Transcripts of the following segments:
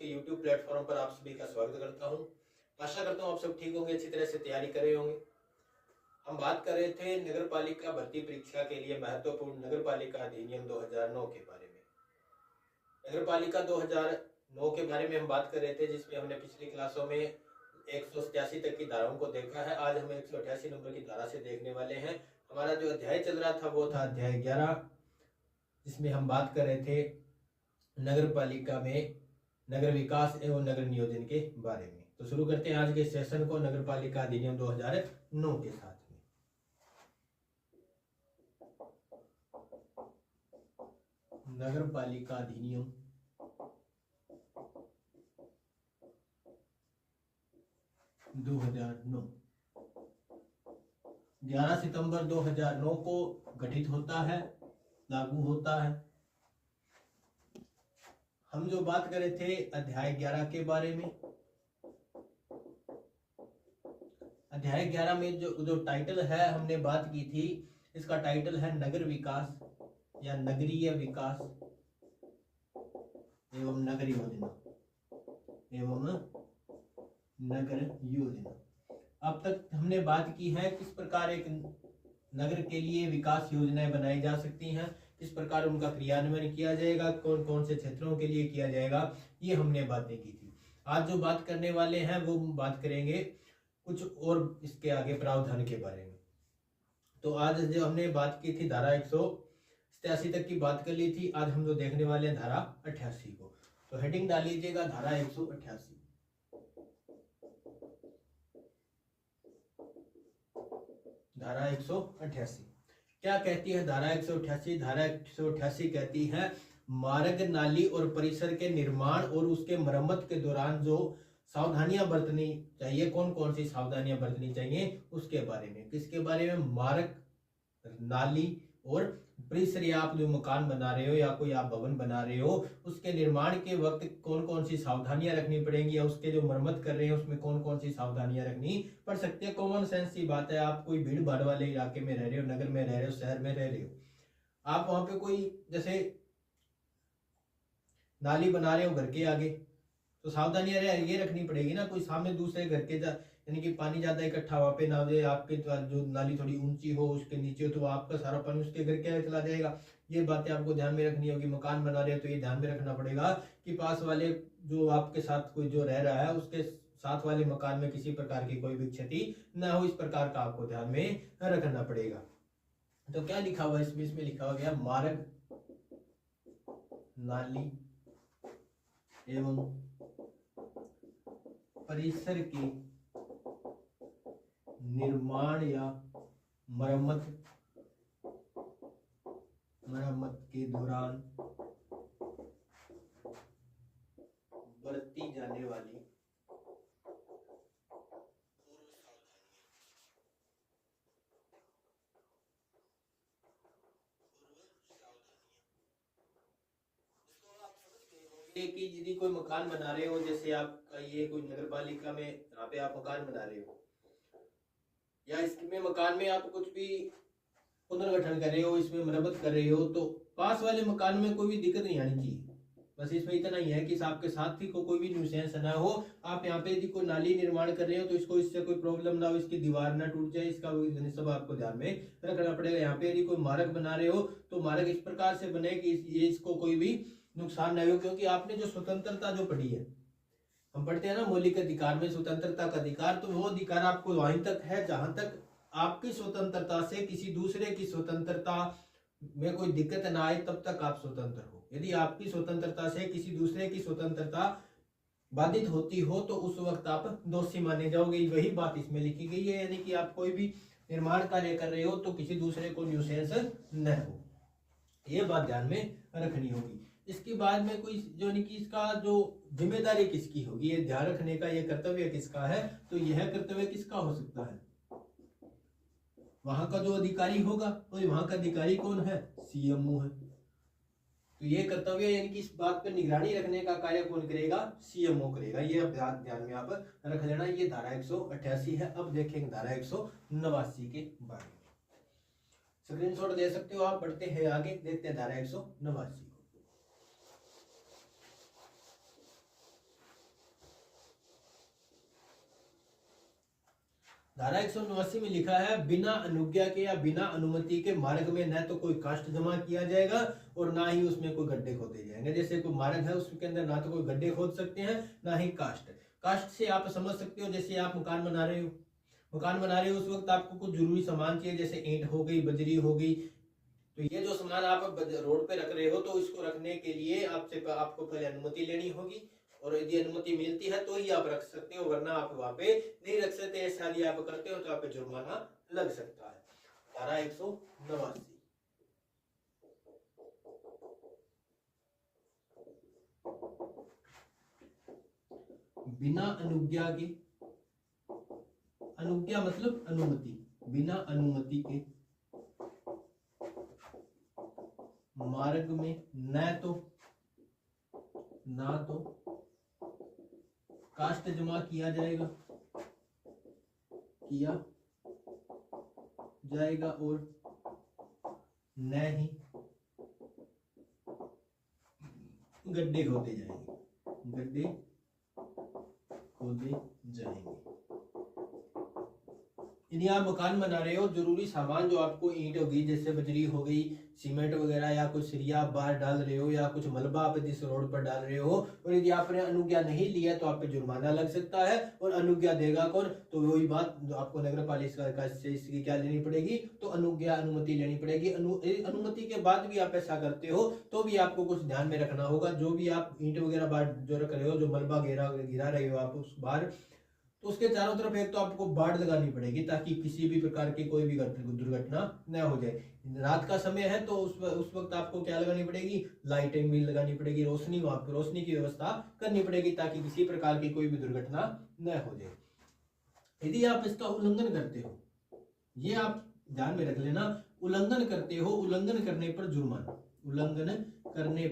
के YouTube platform पर आप सभी का स्वागत करता हूं। आशा करता हूं आप सब ठीक होंगे, अच्छी तरह से तैयारी कर रहे होंगे। हम बात कर रहे थे नगर पालिका भर्ती परीक्षा के लिए महत्वपूर्ण नगर पालिका अधिनियम 2009 के बारे में। नगर पालिका 2009 के बारे में हम बात कर रहे थे, जिसमें हमने पिछली क्लासों में 187 तक की धाराओं को देखा है। आज हम 188 नंबर की धारा से देखने वाले हैं। हमारा जो अध्याय चल रहा था वो था अध्याय 11, जिसमें हम बात कर रहे थे नगर पालिका में नगर विकास एवं नगर नियोजन के बारे में। तो शुरू करते हैं आज के सेशन को नगर पालिका अधिनियम 2009 के साथ में। नगर पालिका अधिनियम 2009 11 सितंबर 2009 को गठित होता है, लागू होता है। हम जो बात कर रहे थे अध्याय 11 के बारे में। अध्याय 11 में जो टाइटल है हमने बात की थी, इसका टाइटल है नगर विकास या नगरीय विकास एवं नगर योजना नगर योजना। अब तक हमने बात की है किस प्रकार एक नगर के लिए विकास योजनाएं बनाई जा सकती हैं, किस प्रकार उनका क्रियान्वयन किया जाएगा, कौन कौन से क्षेत्रों के लिए किया जाएगा, ये हमने बातें की थी। आज जो बात करने वाले हैं वो बात करेंगे कुछ और इसके आगे प्रावधान के बारे में। तो आज जो हमने बात की थी धारा 187 तक की बात कर ली थी। आज हम जो देखने वाले हैं धारा 88 को। तो हेडिंग डाल लीजिएगा धारा 188। धारा 188 क्या कहती है? धारा 188 कहती है मार्ग, नाली और परिसर के निर्माण और उसके मरम्मत के दौरान जो सावधानियां बरतनी चाहिए, कौन कौन सी सावधानियां बरतनी चाहिए उसके बारे में। किसके बारे में? मार्ग, नाली और परिसर, या आप जो मकान बना रहे हो या कोई आप भवन बना रहे हो उसके निर्माण के वक्त कौन कौन सी सावधानियां रखनी पड़ेंगी, या उसके जो मरम्मत कर रहे हैं उसमें कौन कौन सी सावधानियां रखनी पड़ सकती है। कॉमन सेंस की बात है। आप कोई भीड़ भाड़ वाले इलाके में रह रहे हो, नगर में रह रहे हो, शहर में रह रहे हो, आप वहां पे कोई जैसे नाली बना रहे हो घर के आगे, तो सावधानियां ये रखनी पड़ेगी ना, कोई सामने दूसरे घर के यानी कि पानी ज्यादा इकट्ठा वहां पे ना हो जाए, आपके जो नाली थोड़ी ऊंची हो उसके नीचे हो तो आपका सारा पानी उसके घर के आगे चला जाएगा। ये बातें आपको ध्यान में रखनी होगी। मकान बना रहे हो तो ये ध्यान में रखना पड़ेगा कि पास वाले जो आपके साथ कोई जो रह रहा है उसके साथ वाले मकान में किसी प्रकार की कोई भी क्षति न हो, इस प्रकार का आपको ध्यान में रखना पड़ेगा। तो क्या लिखा हुआ इसमें लिखा हुआ गया मार्ग, नाली एवं परिसर के निर्माण या मरम्मत के दौरान बरती जाने वाली कि यदि कोई मकान बना रहे हो, जैसे आपका ये कोई नगर पालिका में यहाँ पे आप मकान बना रहे हो या इसमें मकान में आप कुछ भी पुनर्गठन कर रहे हो, इसमें मरम्मत कर रहे हो, तो पास वाले मकान में कोई भी दिक्कत नहीं आनी चाहिए। बस इसमें इतना ही है कि आपके साथी को कोई भी न्यूसेंस ना हो। आप यहाँ पे यदि कोई नाली निर्माण कर रहे हो तो इसको इससे कोई प्रॉब्लम ना हो, इसकी दीवार ना टूट जाए, इसका सब आपको ध्यान में रखना पड़ेगा। यहाँ पे यदि कोई मार्ग बना रहे हो तो मार्ग इस प्रकार से बने कि इसको कोई भी नुकसान नहीं हो, क्योंकि आपने जो स्वतंत्रता जो पढ़ी है, हम पढ़ते हैं ना मौलिक अधिकार में स्वतंत्रता का अधिकार, तो वो अधिकार आपको वहीं तक है जहां तक आपकी स्वतंत्रता से किसी दूसरे की स्वतंत्रता में कोई दिक्कत ना आए, तब तक आप स्वतंत्र हो। यदि आपकी स्वतंत्रता से किसी दूसरे की स्वतंत्रता बाधित होती हो तो उस वक्त आप दोषी माने जाओगे। वही बात इसमें लिखी गई है, यानी कि आप कोई भी निर्माण कार्य कर रहे हो तो किसी दूसरे को न्यूसेंस न हो, ये बात ध्यान में रखनी होगी। इसके बाद में कोई जो नहीं कि इसका जो जिम्मेदारी किसकी होगी, ये ध्यान रखने का ये कर्तव्य किसका है, तो यह कर्तव्य किसका हो सकता है? वहां का जो अधिकारी होगा, तो वहां का अधिकारी कौन है? सीएमओ है। तो ये कर्तव्य यानी कि इस बात पर निगरानी रखने का कार्य कौन करेगा? सीएमओ करेगा। ये ध्यान में आप रख लेना। ये धारा 188 है। अब देखेंगे धारा 189 के बारे में। स्क्रीनशॉट दे सकते हो आप। बढ़ते हैं आगे, देखते हैं धारा 189 को। धारा 189 में लिखा है बिना अनुज्ञा के या बिना अनुमति के मार्ग में न तो कोई काष्ठ जमा किया जाएगा और ना ही उसमें कोई गड्ढे खोदे जाएंगे। जैसे कोई मार्ग है उसके अंदर ना तो कोई गड्ढे खोद सकते हैं ना ही काष्ठ। काष्ठ से आप समझ सकते हो, जैसे आप मकान बना रहे हो, उस वक्त आपको कुछ जरूरी सामान चाहिए, जैसे ईंट हो गई, बजरी हो गई। तो ये जो सामान आप रोड पे रख रहे हो तो इसको रखने के लिए आपको पहले अनुमति लेनी होगी, और यदि अनुमति मिलती है तो ही आप रख सकते हो, वरना आप वहां पे नहीं रख सकते। ऐसा यदि आप करते हो तो आप पे जुर्माना लग सकता है। धारा 189 बिना अनुज्ञा के, अनुज्ञा मतलब अनुमति, बिना अनुमति के मार्ग में ना तो काष्ठ जमा किया जाएगा और न ही गड्ढे खोदे जाएंगे। यदि आप मकान बना रहे हो, जरूरी सामान जो आपको ईंट होगी, जैसे बजरी हो गई, सीमेंट वगैरह, या कुछ सरिया बाहर डाल रहे हो, या कुछ मलबा आप जिस रोड पर डाल रहे हो, और यदि आपने अनुज्ञा नहीं लिया तो आप पे जुर्माना लग सकता है। और अनुज्ञा देगा कौन? तो वही बात जो आपको नगर पालिका से इसकी क्या लेनी पड़ेगी, तो अनुमति लेनी पड़ेगी। अनुमति के बाद भी आप ऐसा करते हो तो भी आपको कुछ ध्यान में रखना होगा। जो भी आप ईंट वगैरह बाहर जो रख रहे हो, जो मलबा गिरा रहे हो आप उस बाहर, तो उसके चारों तरफ एक तो आपको बाड़ लगानी पड़ेगी, ताकि किसी भी प्रकार की कोई भी दुर्घटना न हो जाए। रात का समय है तो उस वक्त आपको क्या लगानी पड़ेगी, लाइटिंग भी लगानी पड़ेगी, रोशनी, वहां पर रोशनी की व्यवस्था करनी पड़ेगी, ताकि किसी प्रकार की कोई भी दुर्घटना न हो जाए। यदि आप इसका उल्लंघन करते हो, ये आप ध्यान में रख लेना, उल्लंघन करते हो, उल्लंघन करने पर जुर्माना, उल्लंघन करने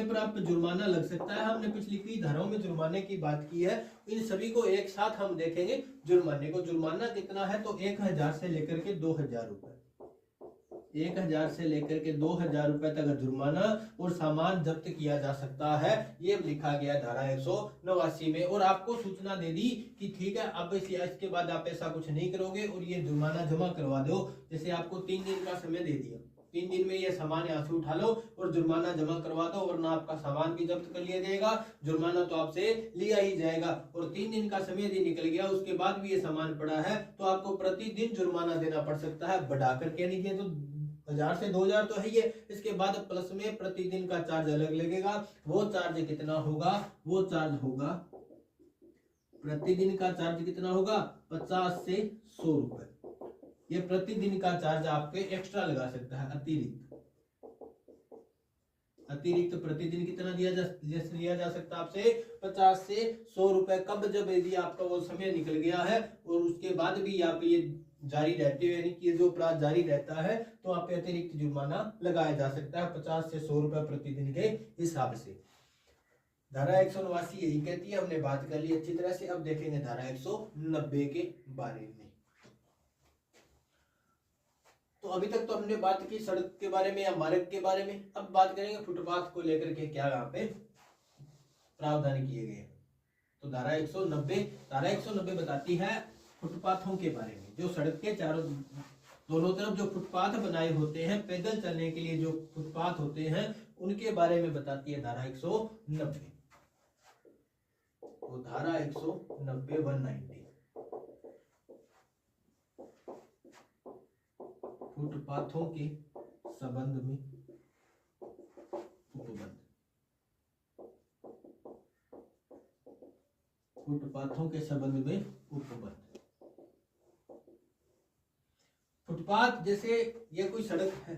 पर आप पे जुर्माना लग सकता है। हमने पिछली कई धाराओं में जुर्माने की बात की है, इन सभी को एक साथ हम देखेंगे। जुर्माने को, जुर्माना कितना है तो 1000 से लेकर के 2000 रुपए, 1000 से लेकर के 2000 रुपए तक जुर्माना और सामान जब्त किया जा सकता है। ये लिखा गया धारा 189 में। और आपको सूचना दे दी कि ठीक है, अब इसके बाद आप ऐसा कुछ नहीं करोगे और ये जुर्माना जमा करवा दो। जैसे आपको 3 दिन का समय दे दिया, 3 दिन में ये सामान यहाँ से उठा लो और जुर्माना जमा करवा दो, वरना आपका सामान भी जब्त कर लिया जाएगा, जुर्माना तो आपसे लिया ही जाएगा। और 3 दिन का समय यदि निकल गया, उसके बाद भी ये सामान पड़ा है, तो आपको प्रतिदिन जुर्माना देना पड़ सकता है। बढ़ा करके नहीं दिए तो 1000 से 2000 तो है ही है, इसके बाद प्लस में प्रतिदिन का चार्ज अलग लगेगा। वो चार्ज कितना होगा, वो चार्ज होगा, प्रतिदिन का चार्ज कितना होगा, 50 से 100 रुपए। ये प्रतिदिन का चार्ज आपके एक्स्ट्रा लगा सकता है, अतिरिक्त प्रतिदिन कितना लिया जा सकता है आपसे, 50 से 100 रुपए। कब? जब यदि आपका वो समय निकल गया है और उसके बाद भी आप ये जारी रहते हुए, यानी कि जो अपराध जारी रहता है, तो आप पे अतिरिक्त जुर्माना लगाया जा सकता है 50 से 100 रुपए प्रतिदिन के हिसाब से। धारा 189 यही कहती है। हमने बात कर ली अच्छी तरह से। अब देखेंगे धारा 190 के बारे में। तो अभी तक तो हमने बात की सड़क के बारे में या मार्ग के बारे में। अब बात करेंगे फुटपाथ को लेकर के क्या यहाँ पे प्रावधान किए गए। तो धारा 190 बताती है फुटपाथों के बारे में। जो सड़क के दोनों तरफ जो फुटपाथ बनाए होते हैं, पैदल चलने के लिए जो फुटपाथ होते हैं, उनके बारे में बताती है धारा 190। तो धारा 190 190 फुटपाथों के संबंध में उपबंध, फुटपाथों के संबंध में उपबंध। फुटपाथ, जैसे ये कोई सड़क है,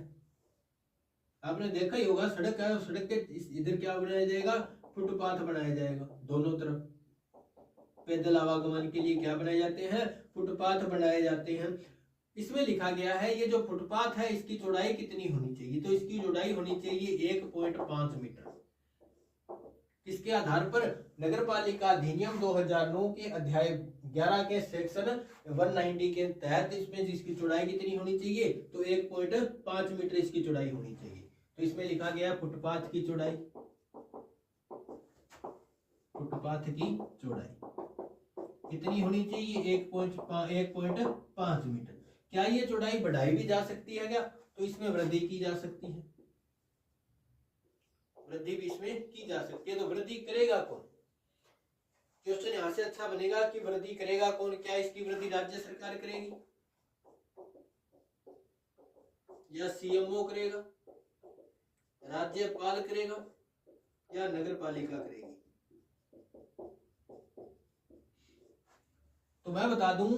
आपने देखा ही होगा, सड़क है, सड़क के इधर क्या बनाया जाएगा, फुटपाथ बनाया जाएगा। दोनों तरफ पैदल आवागमन के लिए क्या बनाए जाते हैं, फुटपाथ बनाए जाते हैं। इसमें लिखा गया है ये जो फुटपाथ है इसकी चौड़ाई कितनी होनी चाहिए, तो इसकी चौड़ाई होनी चाहिए 1.5 मीटर। इसके आधार पर नगर पालिका अधिनियम 2009 के अध्याय 11 के सेक्शन 190 के तहत इसमें जिसकी चौड़ाई कितनी होनी चाहिए, तो 1.5 मीटर इसकी चौड़ाई होनी चाहिए। तो इसमें लिखा गया फुटपाथ की चौड़ाई फुटपाथ की चौड़ाई कितनी होनी चाहिए? 1.5 मीटर। क्या ये चौड़ाई बढ़ाई भी जा सकती है क्या? तो इसमें वृद्धि की जा सकती है, वृद्धि भी इसमें की जा सकती है। तो वृद्धि करेगा कौन? क्वेश्चन यहां से अच्छा बनेगा कि वृद्धि करेगा कौन? क्या इसकी वृद्धि राज्य सरकार करेगी या सीएमओ करेगा, राज्यपाल करेगा या नगर पालिका करेगी? तो मैं बता दूं,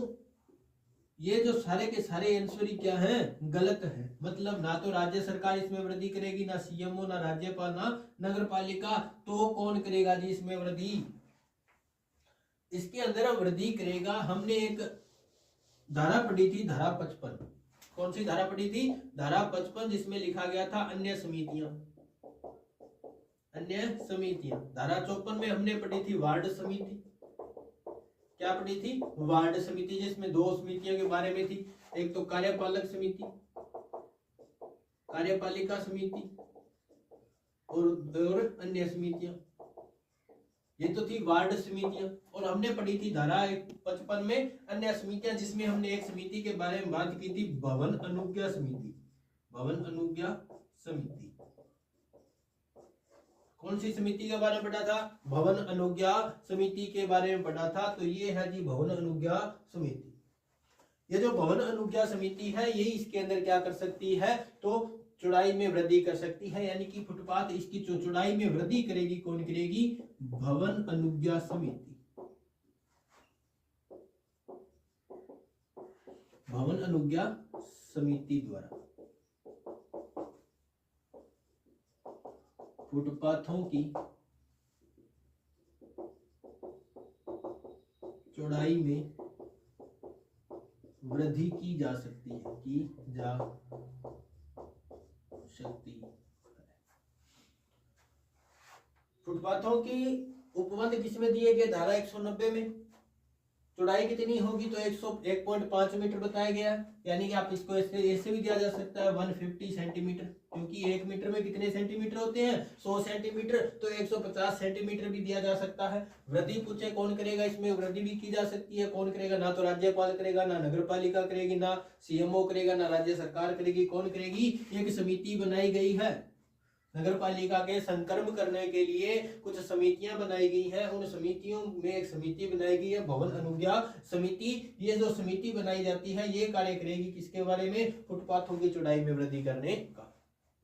ये जो सारे के सारे आंसर ही क्या हैं? गलत है। मतलब ना तो राज्य सरकार इसमें वृद्धि करेगी, ना सीएमओ, ना राज्यपाल, ना नगर पालिका। तो कौन करेगा जी इसमें वृद्धि? इसके अंदर वृद्धि करेगा, हमने एक धारा पढ़ी थी, धारा 55। कौन सी धारा पढ़ी थी? धारा 55, जिसमें लिखा गया था अन्य समितियां। अन्य समितियां। धारा 54 में हमने पढ़ी थी वार्ड समिति। क्या पढ़ी थी? वार्ड समिति, जिसमें 2 समितियों के बारे में थी। एक तो कार्यपालक समिति, कार्यपालिका समिति, और अन्य समितियां। ये तो थी वार्ड समितियां। और हमने पढ़ी थी धारा 55 में अन्य समितियां, जिसमें हमने एक समिति के बारे में बात की थी, भवन अनुज्ञा समिति। भवन अनुज्ञा समिति। कौन सी समिति के बारे में पढ़ा था? भवन अनुज्ञा समिति के बारे में पढ़ा था। तो ये है जी भवन अनुज्ञा समिति। ये जो भवन अनुज्ञा समिति है, यही इसके अंदर क्या कर सकती है? तो चौड़ाई में वृद्धि कर सकती है, यानी कि फुटपाथ इसकी चौड़ाई में वृद्धि करेगी। कौन करेगी? भवन अनुज्ञा समिति। भवन अनुज्ञा समिति द्वारा फुटपाथों की चौड़ाई में वृद्धि की जा सकती है, की जा सकती है। फुटपाथों की उपबंध किसमें दिए गए? धारा 190 में। चौड़ाई कितनी होगी? तो 101.5 मीटर बताया गया, यानी कि आप इसको ऐसे भी दिया जा सकता है 150 सेंटीमीटर, क्योंकि 1 मीटर में कितने सेंटीमीटर होते हैं? 100 सेंटीमीटर। तो 150 सेंटीमीटर भी दिया जा सकता है। वृद्धि पूछे कौन करेगा? इसमें वृद्धि भी की जा सकती है। कौन करेगा? ना तो राज्यपाल करेगा, ना नगर पालिका करेगी, ना सीएमओ करेगा, ना राज्य सरकार करेगी। कौन करेगी? एक समिति बनाई गई है नगर पालिका के संकर्म करने के लिए। कुछ समितियां बनाई गई है, उन समितियों में एक समिति बनाई गई है भवन अनुज्ञा समिति। ये जो समिति बनाई जाती है, ये कार्य करेगी किसके बारे में? फुटपाथों की चौड़ाई में वृद्धि करने का।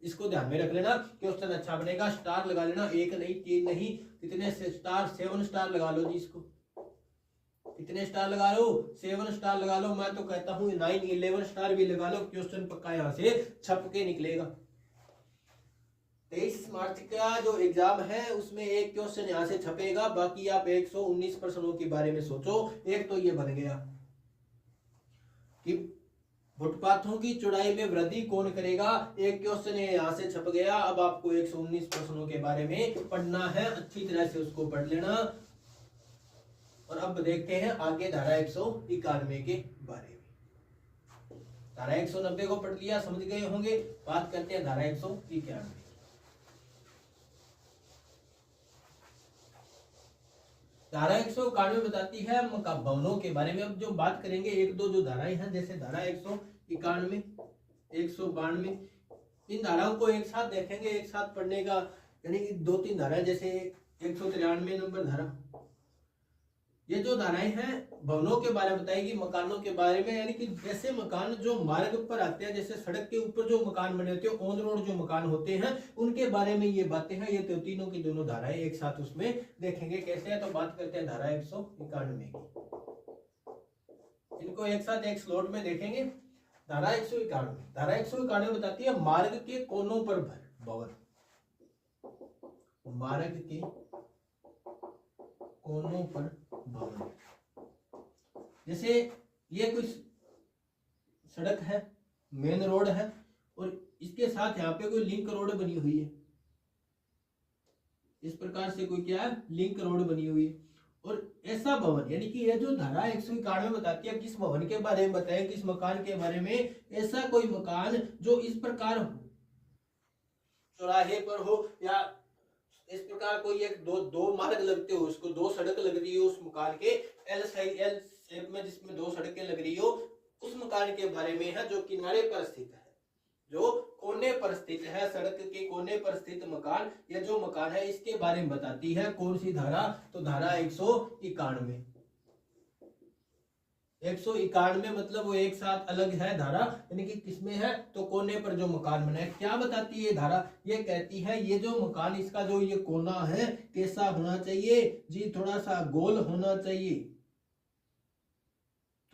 इसको ध्यान में रख लेना, क्वेश्चन अच्छा बनेगा। स्टार लगा लेना, 1 नहीं, 3 नहीं, कितने स्टार? 7 स्टार लगा लो जी इसको। कितने स्टार लगा लो? 7 स्टार लगा लो। मैं तो कहता हूँ 9, 11 स्टार भी लगा लो। क्वेश्चन पक्का यहाँ से छप के निकलेगा। 23 मार्च का जो एग्जाम है, उसमें एक क्वेश्चन यहाँ से छपेगा। बाकी आप 119 प्रश्नों के बारे में सोचो। एक तो ये बन गया कि फुटपाथों की चौड़ाई में वृद्धि कौन करेगा। एक क्वेश्चन यहाँ से छप गया। अब आपको 119 प्रश्नों के बारे में पढ़ना है, अच्छी तरह से उसको पढ़ लेना। और अब देखते हैं आगे धारा 191 के बारे में। धारा 190 को पढ़ लिया, समझ गए होंगे। बात करते हैं धारा 191। धारा 191 बताती है भवनों के बारे में। अब जो बात करेंगे, 1-2 जो धाराएं हैं, जैसे धारा 191, 192, इन धाराओं को एक साथ देखेंगे, एक साथ पढ़ने का, यानी कि 2-3 धाराएं। जैसे 193 नंबर धारा, ये जो धाराएं हैं भवनों के बारे में बताएगी, मकानों के बारे में। यानी कि जैसे मकान जो मार्ग पर आते हैं, जैसे सड़क के ऊपर जो मकान बने होते हैं, ऑन रोड जो मकान होते हैं, उनके बारे में ये बातें हैं। ये तो तीनों की दोनों धाराएं एक साथ उसमें देखेंगे कैसे है। तो बात करते हैं धारा 191 की। इनको एक साथ एक स्लॉट में देखेंगे। धारा 191, धारा 191 बताती है मार्ग के कोनों पर भवन। मार्ग के कोनों पर भवन। जैसे ये कुछ सड़क है, मेन रोड है, और इसके साथ यहाँ पे कोई लिंक रोड बनी हुई है। इस प्रकार से कोई क्या है? लिंक रोड बनी हुई है। और ऐसा भवन, यानी कि ये जो धारा 191 बताती है, किस भवन के बारे में बताए, किस मकान के बारे में। ऐसा कोई मकान जो इस प्रकार हो, चौराहे पर हो या इस प्रकार कोई एक दो मार्ग लगते हो, उसको दो सड़क लग रही हो उस मकान के एल शेप में, जिसमें दो सड़कें लग रही हो, उस मकान के बारे में है जो किनारे पर स्थित है, जो कोने पर स्थित है, सड़क के कोने पर स्थित मकान या जो मकान है, इसके बारे में बताती है कौन सी धारा? तो धारा 191। 191 मतलब वो एक साथ अलग है धारा, यानी कि किसमें है? तो कोने पर जो मकान बना है। क्या बताती है धारा? ये कहती है ये जो मकान, इसका जो ये कोना है कैसा होना चाहिए जी? थोड़ा सा गोल होना चाहिए,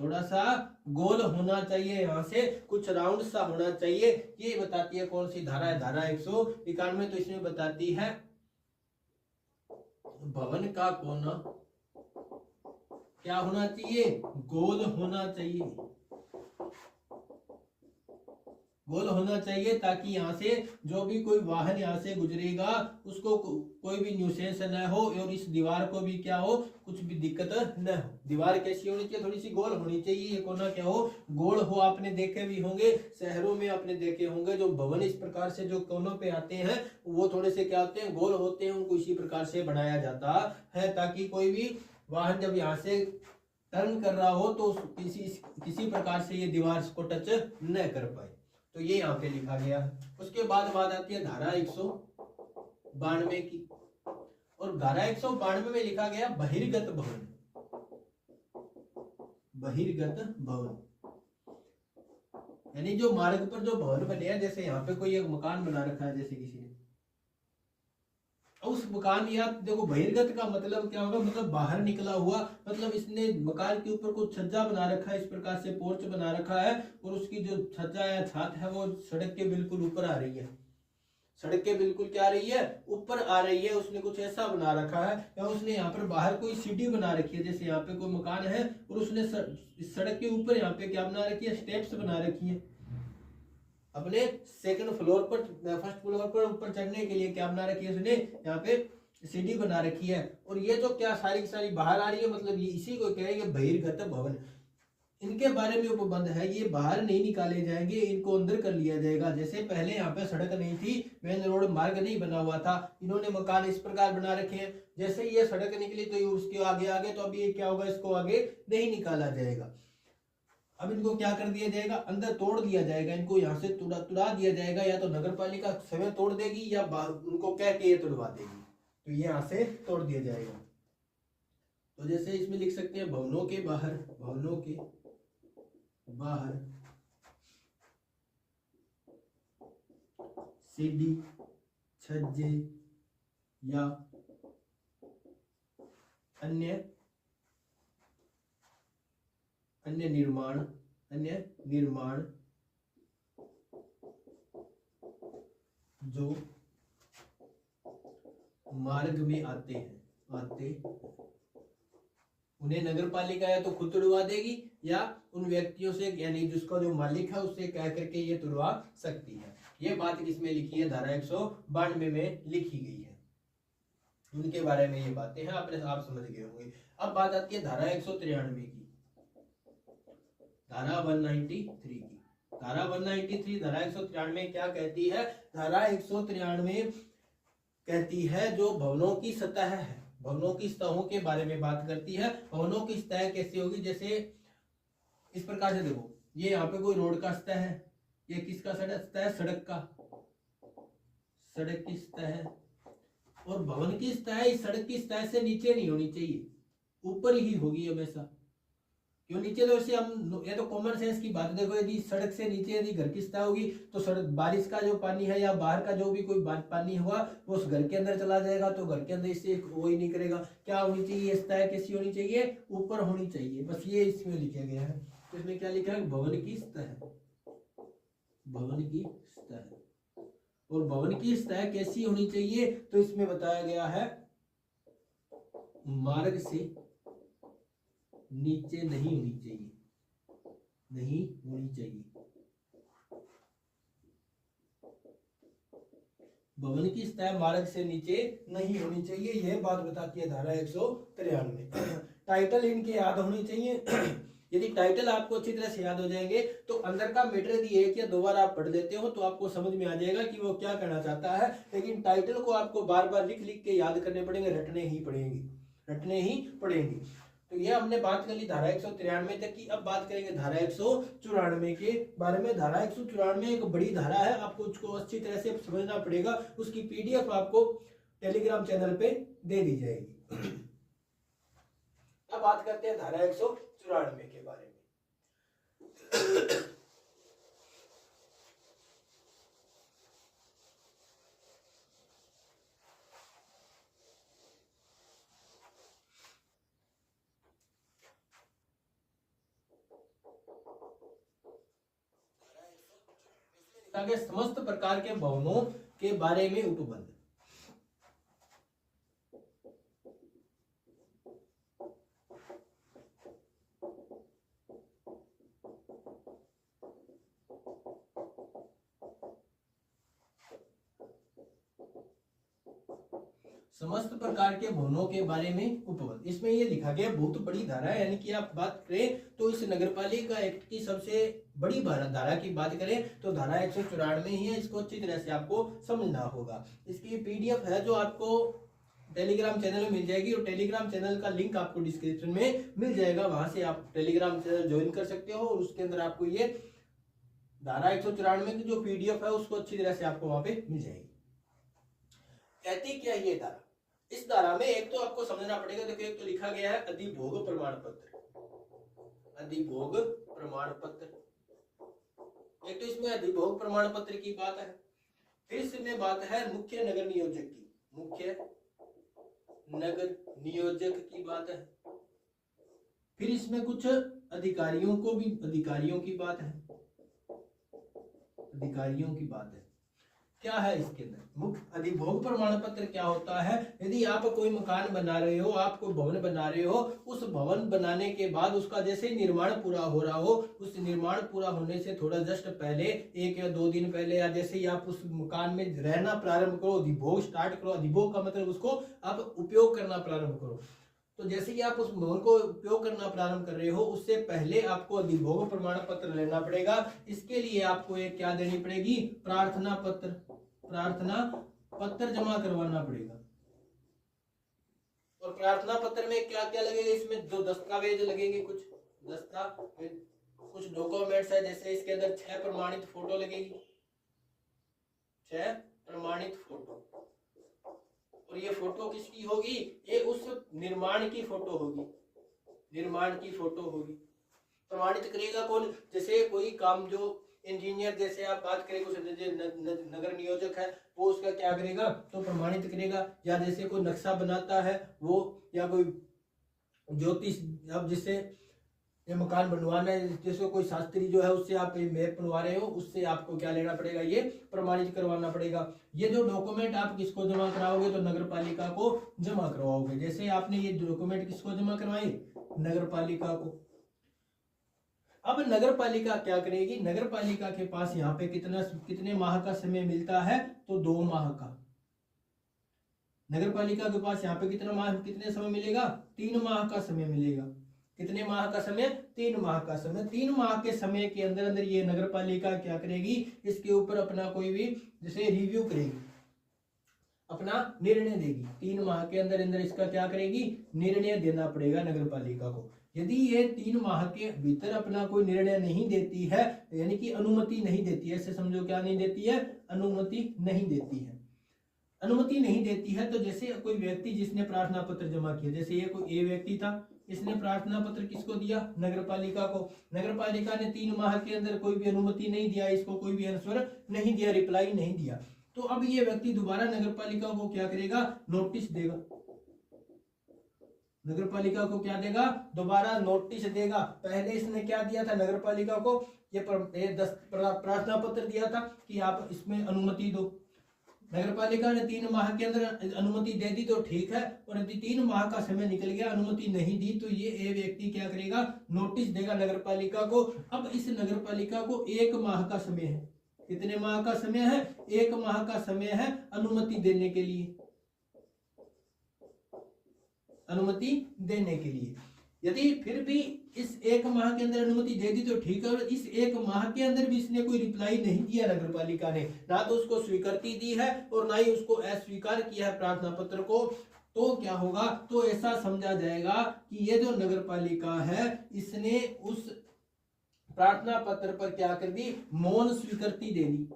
थोड़ा सा गोल होना चाहिए, यहां से कुछ राउंड सा होना चाहिए। ये बताती है कौन सी धारा है? धारा 191। तो इसमें बताती है भवन का कोना क्या होना चाहिए? गोल होना चाहिए, गोल होना चाहिए, ताकि यहाँ से जो भी कोई वाहन यहाँ से गुजरेगा उसको कोई भी न्यूसेंस न हो, और इस दीवार को भी क्या हो, कुछ भी दिक्कत न हो। दीवार कैसी होनी चाहिए? थोड़ी सी गोल होनी चाहिए, ये कोना क्या हो? गोल हो। आपने देखे भी होंगे, शहरों में आपने देखे होंगे, जो भवन इस प्रकार से जो कोनों पे आते हैं वो थोड़े से क्या होते हैं? गोल होते हैं। उनको इसी प्रकार से बनाया जाता है ताकि कोई भी वाहन जब यहाँ से टर्न कर रहा हो तो किसी प्रकार से ये दीवार को टच न कर पाए। तो ये यहाँ पे लिखा गया है। उसके बाद बात आती है धारा 192 की, और धारा 192 में लिखा गया बहिर्गत भवन। बहिर्गत भवन यानी जो मार्ग पर जो भवन बने हैं, जैसे यहाँ पे कोई एक मकान बना रखा है जैसे किसी ने, उस मकान, या देखो बहिर्गत का मतलब क्या होगा? मतलब बाहर निकला हुआ, मतलब इसने मकान के ऊपर कुछ छज्जा बना रखा है, इस प्रकार से पोर्च बना रखा है, और उसकी जो छज्जा या छत है वो सड़क के बिल्कुल ऊपर आ रही है, सड़क के बिल्कुल क्या आ रही है? ऊपर आ रही है। उसने कुछ ऐसा बना रखा है, या उसने यहाँ पर बाहर कोई सीढ़ी बना रखी है, जैसे यहाँ पे कोई मकान है और उसने सड़क के ऊपर यहाँ पे क्या बना रखी है? स्टेप्स बना रखी है। अपने सेकंड फ्लोर पर, फर्स्ट फ्लोर पर ऊपर चढ़ने के लिए क्या बना रखी है? उसने यहाँ पे सीढ़ी बना रखी है। और ये जो क्या सारी की सारी बाहर आ रही है, मतलब ये इसी को कहेंगे बहिर्गत भवन। इनके बारे में उपबंध है, ये बाहर नहीं निकाले जाएंगे, इनको अंदर कर लिया जाएगा। जैसे पहले यहाँ पे सड़क नहीं थी, मेन रोड मार्ग नहीं बना हुआ था, इन्होंने मकान इस प्रकार बना रखे हैं। जैसे ये सड़क निकली तो उसके आगे आगे, तो अभी ये क्या होगा? इसको आगे नहीं निकाला जाएगा। अब इनको क्या कर दिया जाएगा? अंदर तोड़ दिया जाएगा, इनको यहाँ से तुड़ा दिया जाएगा, या तो नगर पालिका स्वयं तोड़ देगी या उनको कह के ये तुड़वा देगी, तो ये यहाँ से तोड़ दिया जाएगा। तो जैसे इसमें लिख सकते हैं भवनों के बाहर, भवनों के बाहर सीढ़ी, छज्जे या अन्य निर्माण जो मार्ग में आते उन्हें नगर पालिका या तो खुद तुड़वा देगी, या उन व्यक्तियों से, यानी जिसका जो मालिक है उससे कह करके ये तुड़वा सकती है। ये बात किसमें लिखी है? धारा 192 में लिखी गई है। उनके बारे में ये बातें हैं, आप समझ गए होंगे। अब बात आती है धारा 193 की, धारा 193 की। धारा 193, धारा 193 क्या कहती है? धारा 193 कहती है जो भवनों की सतह है, भवनों की सतहों के बारे में बात करती है। भवनों की सतह कैसी होगी? जैसे इस प्रकार से देखो, ये यहाँ पे कोई रोड का सतह है, ये किसका सतह है? सड़क का, सड़क की सतह है। और भवन की सतह इस सड़क की सतह से नीचे नहीं होनी चाहिए, ऊपर ही होगी हमेशा। क्यों नीचे? तो वैसे हम, ये तो कॉमन सेंस की बात, देखो यदि सड़क से नीचे यदि घर की सतह होगी तो सड़क, बारिश का जो पानी है या बाहर का जो भी कोई पानी हुआ वो उस घर के अंदर चला जाएगा, तो घर के अंदर इससे वो ही नहीं करेगा। क्या होनी चाहिए? सतह कैसी होनी चाहिए? ऊपर होनी चाहिए। बस ये इसमें लिखा गया है। तो इसमें क्या लिखा है? भवन की सतह, भवन की सतह। और भवन की सतह कैसी होनी चाहिए? तो इसमें बताया गया है मार्ग से नीचे नहीं होनी चाहिए, नहीं होनी चाहिए। भवन की सतह मार्ग से नीचे नहीं होनी चाहिए, यह बात बताती है धारा 193। टाइटल इनके याद होनी चाहिए। यदि टाइटल आपको अच्छी तरह से याद हो जाएंगे तो अंदर का मैटर यदि एक या दो बार आप पढ़ लेते हो तो आपको समझ में आ जाएगा कि वो क्या कहना चाहता है। लेकिन टाइटल को आपको बार बार लिख लिख के याद करने पड़ेंगे, रटने ही पड़ेंगे। तो ये हमने बात कर ली धारा 193 तक की। अब बात करेंगे धारा 194 के बारे में। धारा 194 एक बड़ी धारा है, आपको उसको अच्छी तरह से समझना पड़ेगा। उसकी पीडीएफ आपको टेलीग्राम चैनल पे दे दी जाएगी। अब बात करते हैं धारा 194 के बारे में। समस्त प्रकार के भवनों के बारे में उपबंध। समस्त प्रकार के भवनों के बारे में उपबंध, इसमें ये लिखा गया बहुत बड़ी धारा है। यानी कि आप बात करें तो इस नगरपालिका एक्ट की सबसे बड़ी धारा की बात करें तो धारा 194 ही है। इसको अच्छी तरह से आपको समझना होगा। इसकी पीडीएफ है जो आपको टेलीग्राम चैनल में मिल जाएगी और टेलीग्राम चैनल का लिंक आपको डिस्क्रिप्शन में मिल जाएगा। वहां से आप टेलीग्राम चैनल ज्वाइन कर सकते हो और उसके अंदर आपको ये धारा 194 की जो पीडीएफ है उसको अच्छी तरह से आपको वहां पे मिल जाएगी। कहती क्या ये धारा? इस धारा में एक तो आपको समझना पड़ेगा, देखो एक तो लिखा गया है अधिभोग प्रमाण पत्र। अधिभोग प्रमाण पत्र, एक तो इसमें अधिभोग प्रमाण पत्र की बात है। फिर इसमें बात है मुख्य नगर नियोजक की, मुख्य नगर नियोजक की बात है। फिर इसमें कुछ अधिकारियों की बात है, अधिकारियों की बात है। क्या है इसके अंदर? मुख्य अधिभोग प्रमाण पत्र क्या होता है? यदि आप कोई मकान बना रहे हो, आप कोई भवन बना रहे हो, उस भवन बनाने के बाद उसका जैसे निर्माण पूरा हो रहा हो, उस निर्माण पूरा होने से थोड़ा जस्ट पहले, 1 या 2 दिन पहले, या जैसे ही आप उस मकान में रहना प्रारंभ करो, अधिभोग स्टार्ट करो, अधिभोग का मतलब उसको आप उपयोग करना प्रारंभ करो, तो जैसे ही आप उस भवन को उपयोग करना प्रारंभ कर रहे हो उससे पहले आपको अधिभोग प्रमाण पत्र लेना पड़ेगा। इसके लिए आपको एक क्या देनी पड़ेगी? प्रार्थना पत्र जमा करवाना पड़ेगा। और प्रार्थना पत्र में क्या क्या लगेगा? इसमें जो दस्तावेज लगेंगे, कुछ डॉक्यूमेंट्स है। जैसे इसके अंदर 6 प्रमाणित फोटो लगेगी, 6 प्रमाणित फोटो। और ये फोटो किसकी होगी? ये उस निर्माण की फोटो होगी, निर्माण की फोटो होगी। प्रमाणित करेगा कौन? जैसे कोई काम जो इंजीनियर, जैसे आप बात करें कुछ नगर नियोजक है, वो उसका क्या करेगा? तो प्रमाणित करेगा। या जैसे कोई नक्शा बनाता है वो, या कोई ज्योतिष, अब जिससे ये मकान बनवाना है, जैसे कोई शास्त्री जो है उससे आप मैप बनवा रहे हो, उससे आपको क्या लेना पड़ेगा? ये प्रमाणित करवाना पड़ेगा। ये जो डॉक्यूमेंट आप किसको जमा कराओगे? तो नगरपालिका को जमा करवाओगे। जैसे आपने ये डॉक्यूमेंट किसको जमा करवाए? नगरपालिका को। अब नगरपालिका क्या करेगी? नगरपालिका के पास यहाँ पे कितने माह का समय मिलता है? तो 2 माह का। नगरपालिका के पास यहाँ पे कितने समय मिलेगा? 3 माह का समय मिलेगा। कितने माह का समय? 3 माह का समय। 3 माह के समय के अंदर अंदर ये नगरपालिका क्या करेगी? इसके ऊपर अपना कोई भी जैसे रिव्यू करेगी, अपना निर्णय देगी। 3 माह के अंदर अंदर इसका क्या करेगी? निर्णय देना पड़ेगा नगरपालिका को। यदि ये 3 माह के भीतर अपना कोई निर्णय नहीं देती है, यानी कि अनुमति नहीं देती है, ऐसे समझो क्या नहीं देती है? अनुमति नहीं देती है। अनुमति नहीं देती है तो जैसे कोई व्यक्ति जिसने प्रार्थना पत्र जमा किया, जैसे ये कोई ए व्यक्ति था, इसने प्रार्थना पत्र किसको दिया? नगरपालिका को। नगरपालिका ने 3 माह के अंदर कोई भी अनुमति नहीं दिया, इसको कोई भी आंसर नहीं दिया, रिप्लाई नहीं दिया, तो अब ये व्यक्ति दोबारा नगरपालिका को क्या करेगा? नोटिस देगा। नगरपालिका को क्या देगा? दोबारा नोटिस देगा। पहले इसने क्या दिया था? नगरपालिका को ये प्रार्थना पत्र दिया था कि आप इसमें अनुमति दो। नगरपालिका ने 3 माह के अंदर अनुमति दे दी तो ठीक है, और यदि 3 माह का समय निकल गया, अनुमति नहीं दी, तो ये ए व्यक्ति क्या करेगा? नोटिस देगा नगरपालिका को। अब इस नगरपालिका को 1 माह का समय है। कितने माह का समय है? 1 माह का समय है अनुमति देने के लिए, अनुमति देने के लिए। यदि फिर भी इस 1 माह के अंदर अनुमति दे दी तो ठीक है, और इस 1 माह के अंदर भी इसने कोई रिप्लाई नहीं दिया नगर पालिका ने, ना तो उसको स्वीकृति दी है और ना ही उसको अस्वीकार किया है प्रार्थना पत्र को, तो क्या होगा, तो ऐसा समझा जाएगा कि ये जो नगर पालिका है इसने उस प्रार्थना पत्र पर क्या कर दी, मौन स्वीकृति दे दी,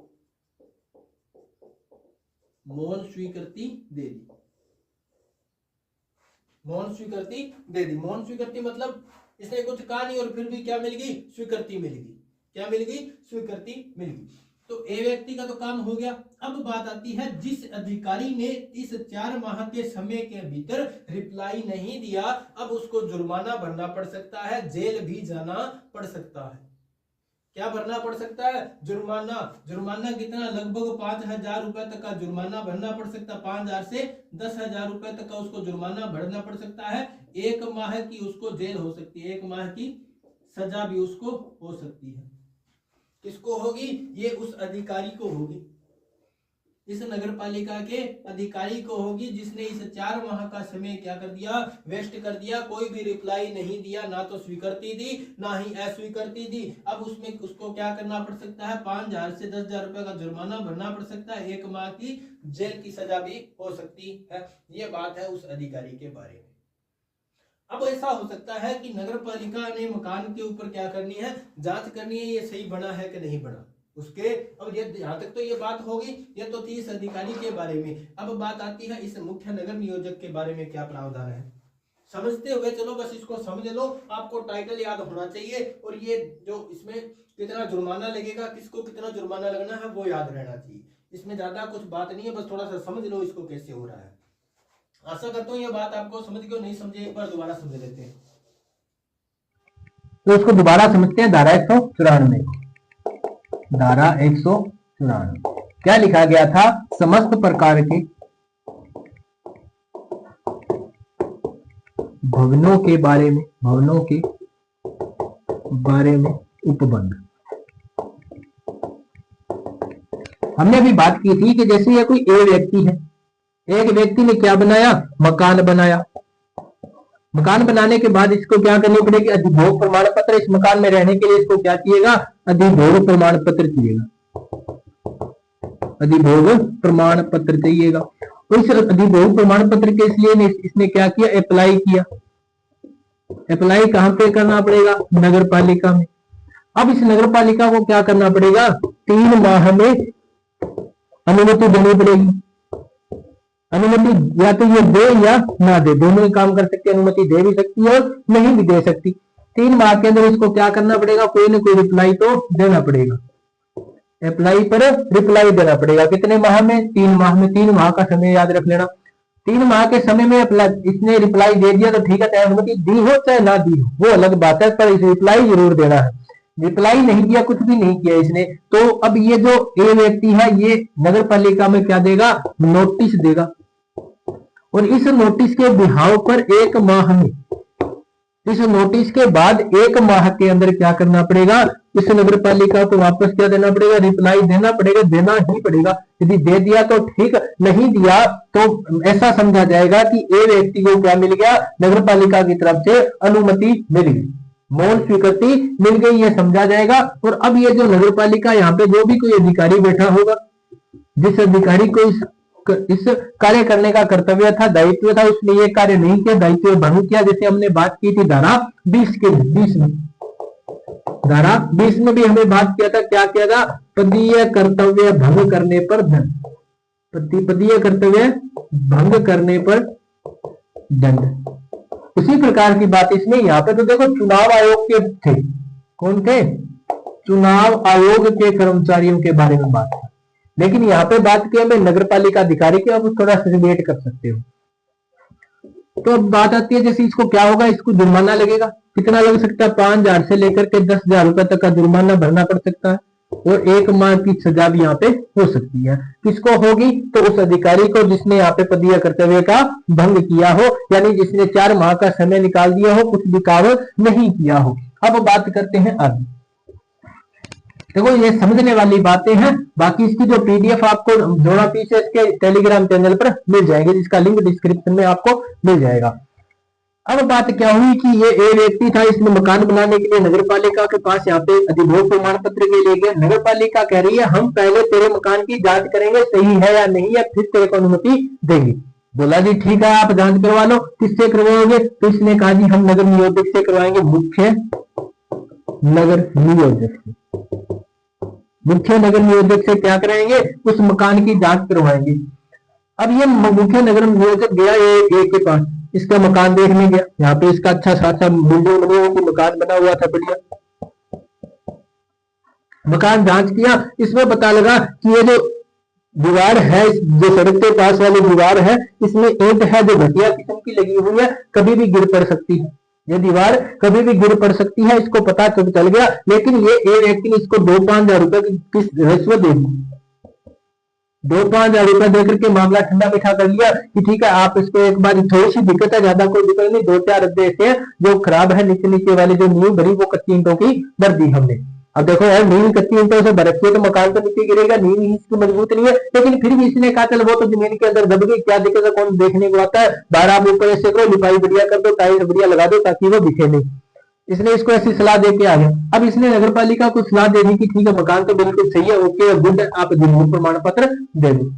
मौन स्वीकृति दे दी, मौन स्वीकृति दे दी। मौन स्वीकृति मतलब इसने कुछ कहा नहीं और फिर भी क्या मिल गई, स्वीकृति मिल गई। क्या मिल गई, स्वीकृति मिल गई। तो ए व्यक्ति का तो काम हो गया। अब बात आती है जिस अधिकारी ने इस 4 माह के समय के भीतर रिप्लाई नहीं दिया, अब उसको जुर्माना भरना पड़ सकता है, जेल भी जाना पड़ सकता है। क्या भरना पड़ सकता है, जुर्माना। जुर्माना कितना, लगभग 5,000 रुपए तक का जुर्माना भरना पड़ सकता है। 5,000 से 10,000 रुपए तक का उसको जुर्माना भरना पड़ सकता है। 1 माह की उसको जेल हो सकती है, 1 माह की सजा भी उसको हो सकती है। किसको होगी, ये उस अधिकारी को होगी, इस नगर पालिका के अधिकारी को होगी जिसने इस 4 माह का समय क्या कर दिया, वेस्ट कर दिया, कोई भी रिप्लाई नहीं दिया, ना तो स्वीकृति दी ना ही अस्वीकृति दी। अब उसमें उसको क्या करना पड़ सकता है, 5,000 से 10,000 रुपए का जुर्माना भरना पड़ सकता है, 1 माह की जेल की सजा भी हो सकती है। ये बात है उस अधिकारी के बारे में। अब ऐसा हो सकता है कि नगर पालिका ने मकान के ऊपर क्या करनी है, जांच करनी है ये सही बना है कि नहीं बना उसके। अब ये यहाँ तक तो ये बात होगी, ये तो थी इस अधिकारी के बारे में। अब बात आती है इस मुख्य नगर नियोजक के बारे में क्या प्रावधान है, समझते हुए चलो, बस इसको समझ लो। आपको टाइटल याद होना चाहिए और ये जो इसमें कितना जुर्माना लगेगा, किसको कितना जुर्माना लगना है वो याद रहना चाहिए। इसमें ज्यादा कुछ बात नहीं है, बस थोड़ा सा समझ लो इसको कैसे हो रहा है। आशा करता हूँ ये बात आपको समझ गई, नहीं समझे एक बार दोबारा समझ लेते हैं। तो इसको दोबारा समझते हैं। धारा 194, धारा 194 क्या लिखा गया था, समस्त प्रकार के भवनों के बारे में, भवनों के बारे में उपबंध। हमने अभी बात की थी कि जैसे ये कोई ए व्यक्ति है, एक व्यक्ति ने क्या बनाया, मकान बनाया। मकान बनाने के बाद इसको क्या करनी पड़ेगी, अधिभोग प्रमाण पत्र। इस मकान में रहने के लिए इसको क्या किएगा, अधिभोग प्रमाण पत्र चाहिएगा, अधिभोग प्रमाण पत्र चाहिएगा। तो इस अधिभोग प्रमाण पत्र के लिए इसने क्या किया, अप्लाई किया। अप्लाई कहां पे करना पड़ेगा, नगर पालिका में। अब इस नगर पालिका को क्या करना पड़ेगा, 3 माह में अनुमति देनी पड़ेगी। अनुमति या तो ये दे या ना दे, दोनों ही काम कर सकती है। अनुमति दे भी सकती है और नहीं भी दे सकती। 3 माह के अंदर इसको क्या करना पड़ेगा, कोई ना कोई रिप्लाई तो देना पड़ेगा। अप्लाई पर रिप्लाई देना पड़ेगा। कितने माह में, 3 माह में। 3 माह का समय याद रख लेना। 3 माह के समय में इसने रिप्लाई दे दिया तो ठीक है, चाहे अनुमति दी हो चाहे ना दी हो वो अलग बात है, पर इसे रिप्लाई जरूर देना है। रिप्लाई नहीं दिया, कुछ भी नहीं किया इसने, तो अब ये जो ए व्यक्ति है ये नगर पालिका में क्या देगा, नोटिस देगा। और इस नोटिस के बिहाव पर 1 माह में, इस नोटिस के बाद 1 माह के अंदर क्या करना पड़ेगा, इस नगर पालिका को वापस क्या देना पड़ेगा, रिप्लाई देना पड़ेगा, देना ही पड़ेगा। यदि दे दिया तो ठीक, नहीं दिया तो ऐसा समझा जाएगा कि ए व्यक्ति को क्या मिल गया, नगर पालिका की तरफ से अनुमति मिल गई, मौन स्वीकृति मिल गई, ये समझा जाएगा। और अब ये जो नगर पालिका, यहाँ पे जो भी कोई अधिकारी बैठा होगा, जिस अधिकारी को इस कार्य करने का कर्तव्य था, दायित्व था, उसने ये कार्य नहीं किया, दायित्व भंग किया। जैसे हमने बात की थी धारा 20 में, धारा 20 में भी हमें बात किया था, क्या किया था, पदीय कर्तव्य भंग करने पर दंड, पदीय कर्तव्य भंग करने पर दंड। उसी प्रकार की बात इसमें यहाँ पे तो देखो, चुनाव आयोग के थे, कौन थे, चुनाव आयोग के कर्मचारियों के बारे में बात है। लेकिन यहाँ पे बात की हमें नगर पालिका अधिकारी की, आप थोड़ा सा रिलेट कर सकते हो। तो अब बात आती है, जैसे इसको क्या होगा, इसको जुर्माना लगेगा। कितना लग सकता है, 5,000 से लेकर के 10,000 रुपए तक का जुर्माना भरना पड़ सकता है, और 1 माह की सजा भी यहाँ पे हो सकती है। किसको होगी, तो उस अधिकारी को जिसने यहाँ पे पदीय कर्तव्य का भंग किया हो, यानी जिसने 4 माह का समय निकाल दिया हो, कुछ भी काम नहीं किया हो। अब बात करते हैं आगे। देखो ये समझने वाली बातें हैं, बाकी इसकी जो पीडीएफ आपको जोड़ा पीछे इसके टेलीग्राम चैनल पर मिल जाएगी, जिसका लिंक डिस्क्रिप्शन में आपको मिल जाएगा। अब बात क्या हुई कि ये व्यक्ति था, इसने मकान बनाने के लिए नगर पालिका के पास यहाँ पे अधिभोग प्रमाण पत्र के लिए गया। नगर पालिका कह रही है हम पहले तेरे मकान की जांच करेंगे सही है या नहीं है, फिर तेरे को अनुमति देंगे। बोला जी ठीक है आप जांच करवा लो। किससे करवाओगे? तो इसने कहा जी हम नगर नियोजक से करवाएंगे, मुख्य नगर नियोजक से। मुख्य नगर नियोजक से क्या कराएंगे? उस मकान की जांच करवाएंगे। अब ये मुख्य नगर नियोजक गया एक के पास, इसका मकान देखने गया। यहाँ पे इसका अच्छा खासा बिल्डिंग बनी हुई, मकान बना हुआ था बढ़िया। मकान जांच किया, इसमें पता लगा कि ये जो दीवार है, जो सड़क के पास वाली दीवार है, इसमें ईंट है जो घटिया किस्म की लगी हुई है, कभी भी गिर पड़ सकती है। ये दीवार कभी भी गिर पड़ सकती है, इसको पता तो चल गया। लेकिन ये व्यक्ति ने इसको 2-5 हजार रुपए की रिश्वत दे दी। 2-5 हजार रुपए देकर के मामला ठंडा मीठा कर लिया कि ठीक है आप इसको एक बार, थोड़ी सी दिक्कत है, ज्यादा कोई दिक्कत नहीं, 2-4 रद्दे ऐसे हैं जो खराब है, नीचे नीचे वाली जो नींव भरी वो कच्ची ईंटों की भर दी हमने। अब देखो यार नींव कच्ची ईंटों से भर रखी है तो मकान तो नीचे गिरेगा, नींव ही इसकी मजबूत नहीं है। लेकिन फिर भी इसने कहा चल वो तो जमीन के अंदर दब गई, क्या दिक्कत है, कौन देखने को आता है, बाहर आप ऊपर ऐसे करो, लिपाई बढ़िया कर दो, टाइल्स बढ़िया लगा दो ताकि वो दिखे नहीं। इसने इसको ऐसी सलाह दे के आ गया। अब इसने नगर पालिका को सलाह दे दी कि ठीक है मकान तो बिल्कुल सही है, ओके गुड, आप अधिभोग प्रमाण पत्र दे दो।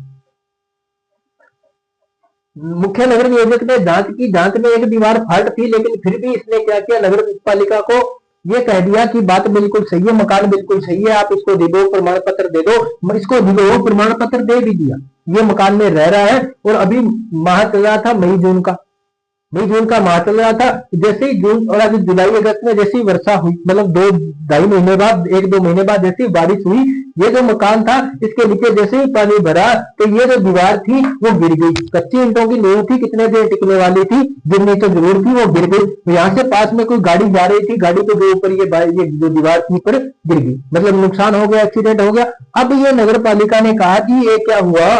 मुख्य नगर नियोजक ने जांच की, जांच में एक दीवार फाल्ट थी, लेकिन फिर भी इसने क्या किया, नगर पालिका को ये कह दिया कि बात बिल्कुल सही है, मकान बिल्कुल सही है, आप इसको अधिभोग प्रमाण पत्र दे दो। इसको अधिभोग प्रमाण पत्र दे भी दिया। ये मकान में रह रहा है और अभी माह चल रहा था मई जून का माह चल रहा था। जैसे ही जून और अभी जुलाई अगस्त में जैसी वर्षा हुई, मतलब 2-2.5 महीने बाद, 1-2 महीने बाद जैसी बारिश हुई, ये जो मकान था इसके नीचे जैसे ही पानी भरा तो ये जो दीवार थी वो गिर गई। कच्ची ईंटों की नींव थी, कितने देर टिकने वाली थी, गिरनी तो जरूर थी, वो गिर गई। तो यहाँ से पास में कोई गाड़ी जा रही थी, गाड़ी के ऊपर ये जो दीवार थी पर गिर गई, मतलब नुकसान हो गया, एक्सीडेंट हो गया। अब ये नगर पालिका ने कहा कि ये क्या हुआ।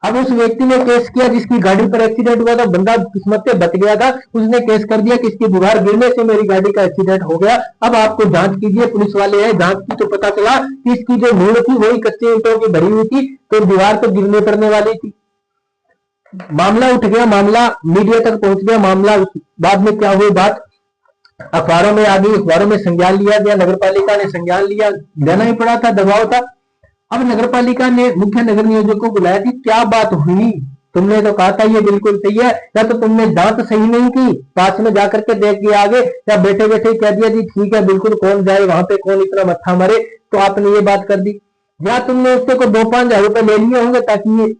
अब उस व्यक्ति ने केस किया जिसकी गाड़ी पर एक्सीडेंट हुआ था, बंदा किस्मत से बच गया था, उसने केस कर दिया कि इसकी दीवार गिरने से मेरी गाड़ी का एक्सीडेंट हो गया। अब आपको जांच कीजिए, पुलिस वाले हैं, जांच की तो पता चला कि इसकी जो नींव थी वही कच्चे ईंटों की भरी हुई थी, तो दीवार तो गिरने पड़ने वाली थी। मामला उठ गया, मामला मीडिया तक पहुंच गया। मामला बाद में क्या हुई, बात अखबारों में आ गई, अखबारों में संज्ञान लिया गया, नगर पालिका ने संज्ञान लिया, लेना ही पड़ा था, दबाव था। अब नगर पालिका ने मुख्य नगर नियोजक को बुलाया कि क्या बात हुई, तुमने तो कहा था ये बिल्कुल सही है, या तो तुमने जांच सही नहीं की, पास में जाकर के देख के आगे, या बैठे बैठे कह दिया जी ठीक है बिल्कुल, कौन जाए वहां पे, कौन इतना मत्था मारे, तो आपने ये बात कर दी। या तुमने उससे को 2-5 हजार रुपए ले लिए होंगे ताकि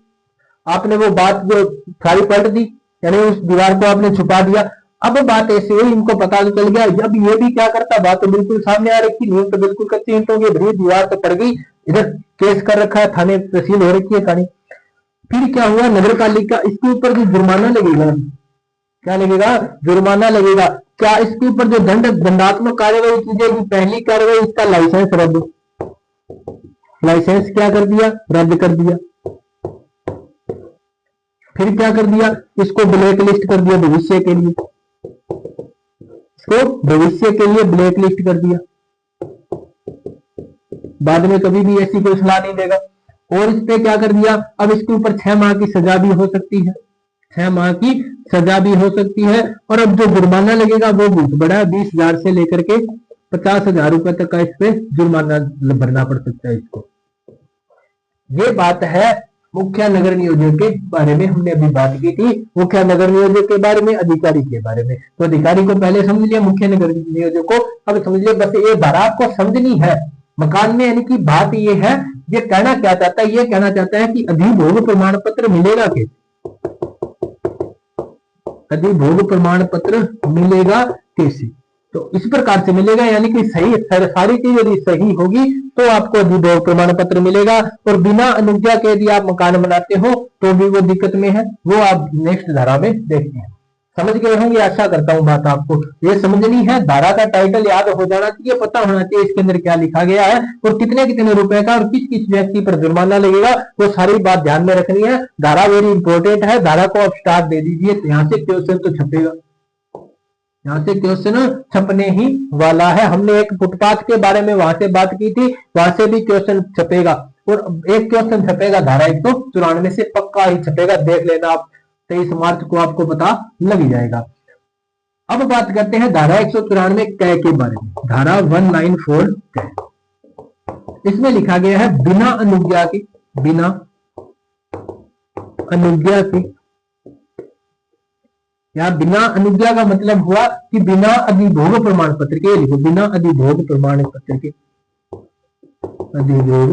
आपने वो बात जो सारी पलट दी, यानी उस दीवार को आपने छुपा दिया। अब बात ऐसे हुई, इनको पता तो चल गया। जब ये भी क्या करता, बात तो बिल्कुल सामने आ रखी, नींव तो बिल्कुल कच्ची ईंटों की भरी, दीवार तो पड़ गई, इधर केस कर रखा है, थाने तहसील हो रखी है थाने। फिर क्या हुआ, नगर पालिका इसके ऊपर जो जुर्माना लगेगा, क्या लगेगा, जुर्माना लगेगा। क्या इसके ऊपर जो दंडात्मक कार्रवाई की जाएगी, पहली कार्रवाई इसका लाइसेंस रद्द, लाइसेंस क्या कर दिया, रद्द कर दिया। फिर क्या कर दिया, इसको ब्लैक लिस्ट कर दिया भविष्य के लिए, इसको भविष्य के लिए ब्लैक लिस्ट कर दिया, बाद में कभी भी ऐसी कोई सलाह नहीं देगा। और इस पे क्या कर दिया, अब इसके ऊपर 6 माह की सजा भी हो सकती है, 6 माह की सजा भी हो सकती है। और अब जो जुर्माना लगेगा वो बहुत बड़ा है, 20,000 से लेकर के 50,000 रुपए तक का इस पे जुर्माना भरना पड़ सकता है इसको। ये बात है मुख्य नगर नियोजक के बारे में, हमने अभी बात की थी मुख्य नगर नियोजक के बारे में, अधिकारी के बारे में। तो अधिकारी को पहले समझ लिया, मुख्य नगर नियोजक को अब समझ लिया। बस ये धारा आपको समझनी है मकान में, यानी कि बात ये है, ये कहना क्या चाहता है, ये कहना चाहता है कि अधिभोग प्रमाण पत्र मिलेगा कैसे, अधिभोग प्रमाण पत्र मिलेगा कैसे। तो इस प्रकार से मिलेगा, यानी कि सही सारी चीज यदि सही होगी तो आपको अधिभोग प्रमाण पत्र मिलेगा। और बिना अनुज्ञा के यदि आप मकान बनाते हो तो भी वो दिक्कत में है, वो आप नेक्स्ट धारा में देखते हैं। समझ गए होंगे, आशा करता हूं बात आपको ये समझनी है। धारा का टाइटल याद हो जाना चाहिए, पता होना चाहिए इसके अंदर क्या लिखा गया है और कितने कितने रुपए का और किस किस व्यक्ति पर जुर्माना लगेगा, वो सारी बात ध्यान में रखनी है। धारा वेरी इंपॉर्टेंट है, धारा को आप स्टार्ट दे दीजिए, यहाँ से क्वेश्चन तो छपेगा, यहाँ से क्वेश्चन छपने ही वाला है। हमने एक फुटपाथ के बारे में वहां से बात की थी, वहां से भी क्वेश्चन छपेगा और एक क्वेश्चन छपेगा धारा 194 से, पक्का ही छपेगा, देख लेना आप, 23 मार्च को आपको पता लग जाएगा। अब बात करते हैं धारा 194 क के बारे में। धारा 194 क, इसमें लिखा गया है बिना अनुज्ञा के, बिना अनुज्ञा के, या बिना अनुज्ञा का मतलब हुआ कि बिना अधिभोग प्रमाण पत्र के, लिखो बिना अधिभोग प्रमाण पत्र के, अधिभोग